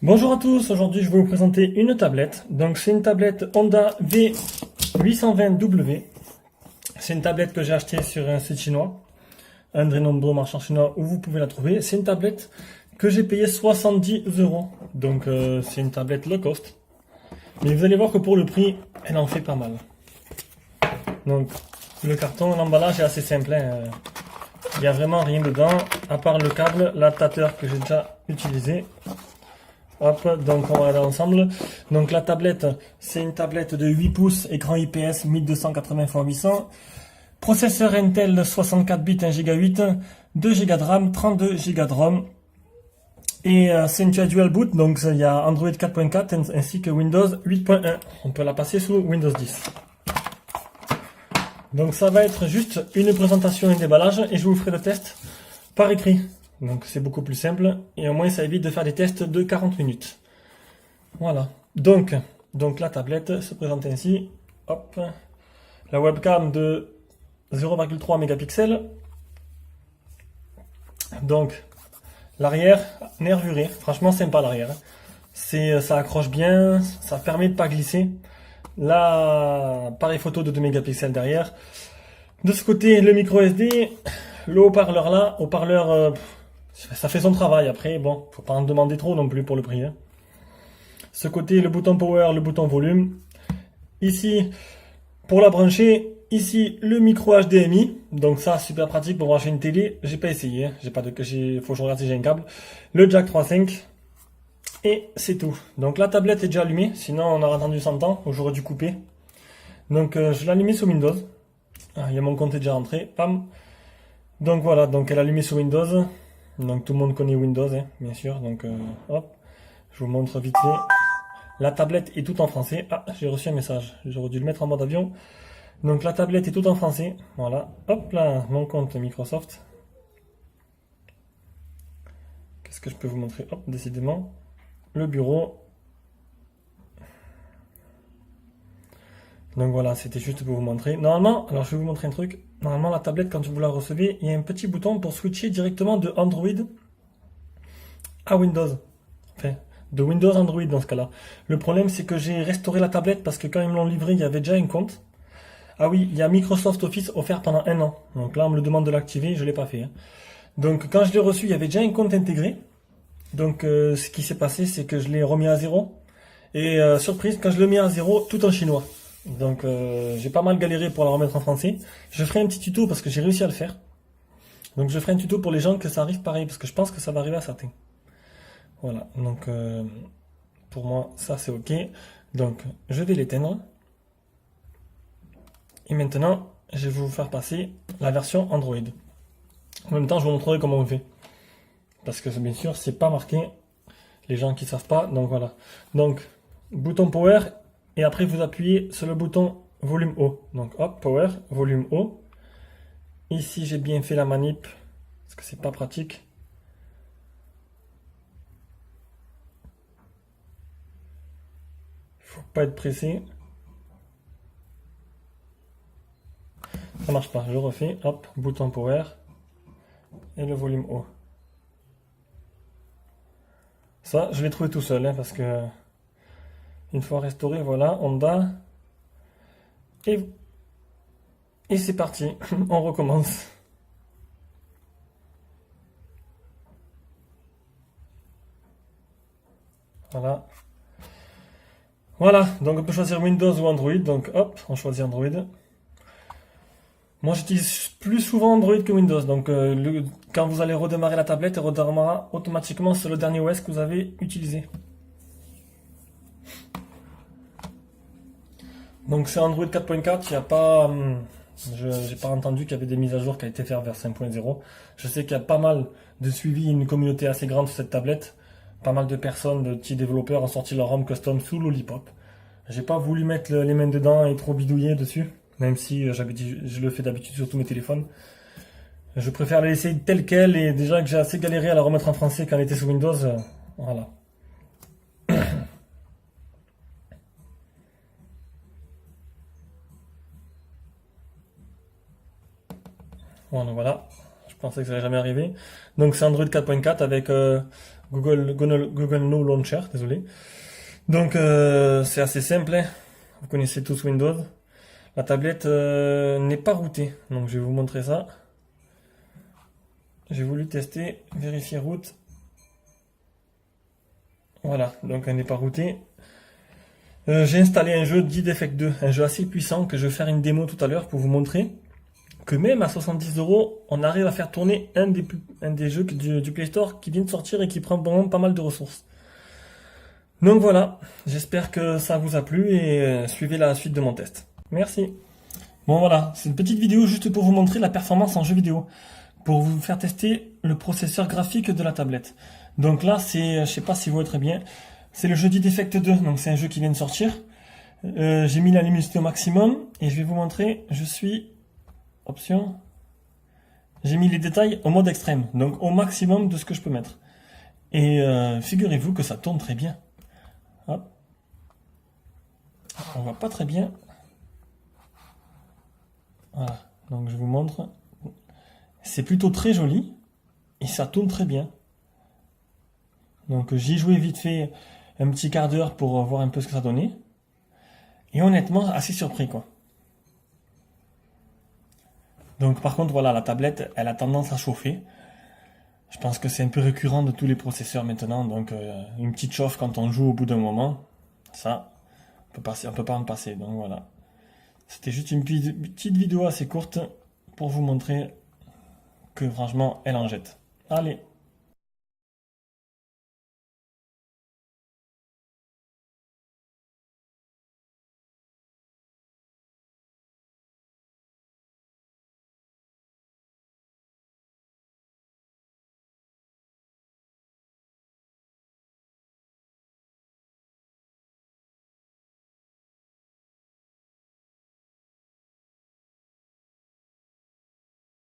Bonjour à tous, aujourd'hui je vais vous présenter une tablette. Donc c'est une tablette Honda V820W. C'est une tablette que j'ai achetée sur un site chinois, un très nombreux marchand chinois où vous pouvez la trouver. C'est une tablette que j'ai payée 70 euros. Donc c'est une tablette low cost. Mais vous allez voir que pour le prix, elle en fait pas mal. Donc le carton, l'emballage est assez simple. Il n'y a vraiment rien dedans, à part le câble, l'adaptateur que j'ai déjà utilisé. Hop, donc on va aller ensemble. Donc la tablette, c'est une tablette de 8 pouces, écran IPS 1280 x 800. Processeur Intel 64 bits 1 Go 8, 2 Go de RAM, 32 Go de ROM. Et c'est une dual boot, donc il y a Android 4.4 ainsi que Windows 8.1. On peut la passer sous Windows 10. Donc ça va être juste une présentation et un déballage et je vous ferai le test par écrit. Donc c'est beaucoup plus simple et au moins ça évite de faire des tests de 40 minutes. Voilà. Donc la tablette se présente ainsi. Hop. La webcam de 0,3 mégapixels. Donc l'arrière, nervuré. Franchement sympa l'arrière. Ça accroche bien, ça permet de pas glisser. Là, pareil photo de 2 mégapixels derrière. De ce côté, le micro SD, le haut-parleur là, haut-parleur, ça fait son travail après, bon, faut pas en demander trop non plus pour le prix. Ce côté, le bouton power, le bouton volume. Ici, pour la brancher, ici, le micro HDMI. Donc ça, super pratique pour brancher une télé. J'ai pas essayé, faut que je regarde si j'ai un câble. Le jack 3.5. Et c'est tout. Donc la tablette est déjà allumée, sinon on aurait attendu 100 ans, j'aurais dû couper. Donc je l'ai allumée sous Windows. Ah, il y a mon compte est déjà rentré, pam. Donc voilà, donc elle est allumée sous Windows. Donc tout le monde connaît Windows, bien sûr. Donc hop, je vous montre vite fait. La tablette est toute en français. Ah, j'ai reçu un message, j'aurais dû le mettre en mode avion. Donc la tablette est toute en français, voilà. Hop là, mon compte Microsoft. Qu'est-ce que je peux vous montrer? Hop, décidément. Le bureau. Donc voilà, c'était juste pour vous montrer. Normalement, alors je vais vous montrer un truc. Normalement, la tablette, quand vous la recevez, il y a un petit bouton pour switcher directement de Android à Windows. Enfin, de Windows à Android dans ce cas-là. Le problème, c'est que j'ai restauré la tablette parce que quand ils me l'ont livré, il y avait déjà un compte. Ah oui, il y a Microsoft Office offert pendant 1 an. Donc là, on me le demande de l'activer, je ne l'ai pas fait. Donc quand je l'ai reçu, il y avait déjà un compte intégré. Donc ce qui s'est passé, c'est que je l'ai remis à zéro. Et surprise, quand je le mets à zéro, tout en chinois. Donc j'ai pas mal galéré pour la remettre en français. Je ferai un petit tuto parce que j'ai réussi à le faire. Donc je ferai un tuto pour les gens que ça arrive pareil, parce que je pense que ça va arriver à certains. Voilà, donc pour moi ça c'est ok. Donc je vais l'éteindre. Et maintenant, je vais vous faire passer la version Android. En même temps, je vous montrerai comment on fait. Parce que bien sûr, c'est pas marqué. Les gens qui savent pas, donc voilà. Donc, bouton power, et après vous appuyez sur le bouton volume haut. Donc hop, power, volume haut. Ici, j'ai bien fait la manip, parce que c'est pas pratique. Faut pas être pressé. Ça marche pas, je refais, hop, bouton power, et le volume haut. Ça, je l'ai trouvé tout seul, parce que une fois restauré, voilà, Honda. Et c'est parti, on recommence. Voilà. Voilà, donc on peut choisir Windows ou Android. Donc hop, on choisit Android. Moi j'utilise plus souvent Android que Windows. Donc quand vous allez redémarrer la tablette, elle redémarrera automatiquement sur le dernier OS que vous avez utilisé. Donc c'est Android 4.4, il n'y a pas... j'ai pas entendu qu'il y avait des mises à jour qui a été faites vers 5.0. Je sais qu'il y a pas mal de suivi, une communauté assez grande sur cette tablette. Pas mal de personnes, de petits développeurs ont sorti leur ROM custom sous Lollipop. J'ai pas voulu mettre les mains dedans et trop bidouiller dessus, même si je le fais d'habitude sur tous mes téléphones. Je préfère la laisser telle quelle et déjà que j'ai assez galéré à la remettre en français quand elle était sous Windows, voilà. Bon, donc voilà, je pensais que ça allait jamais arriver. Donc c'est Android 4.4 avec Google No Launcher, désolé. Donc c'est assez simple, hein. Vous connaissez tous Windows. La tablette n'est pas routée, donc je vais vous montrer ça. J'ai voulu tester, vérifier route. Voilà, donc elle n'est pas routée. J'ai installé un jeu Dead Effect 2, un jeu assez puissant que je vais faire une démo tout à l'heure pour vous montrer que même à 70 €, on arrive à faire tourner un des jeux du Play Store qui vient de sortir et qui prend vraiment pas mal de ressources. Donc voilà, j'espère que ça vous a plu et suivez la suite de mon test. Merci. Bon voilà, c'est une petite vidéo juste pour vous montrer la performance en jeu vidéo, pour vous faire tester le processeur graphique de la tablette. Donc là, je sais pas si vous voyez très bien, c'est le jeu Dead Effect 2, donc c'est un jeu qui vient de sortir. J'ai mis la luminosité au maximum et je vais vous montrer, option, j'ai mis les détails au mode extrême, donc au maximum de ce que je peux mettre. Et figurez-vous que ça tourne très bien. Hop. On voit pas très bien. Voilà, donc je vous montre. C'est plutôt très joli et ça tourne très bien. Donc j'y joué vite fait un petit quart d'heure pour voir un peu ce que ça donnait. Et honnêtement, assez surpris quoi. Donc par contre, voilà, la tablette, elle a tendance à chauffer. Je pense que c'est un peu récurrent de tous les processeurs maintenant. Donc une petite chauffe quand on joue au bout d'un moment, ça, on peut pas en passer. Donc voilà. C'était juste une petite vidéo assez courte pour vous montrer que franchement, elle en jette. Allez!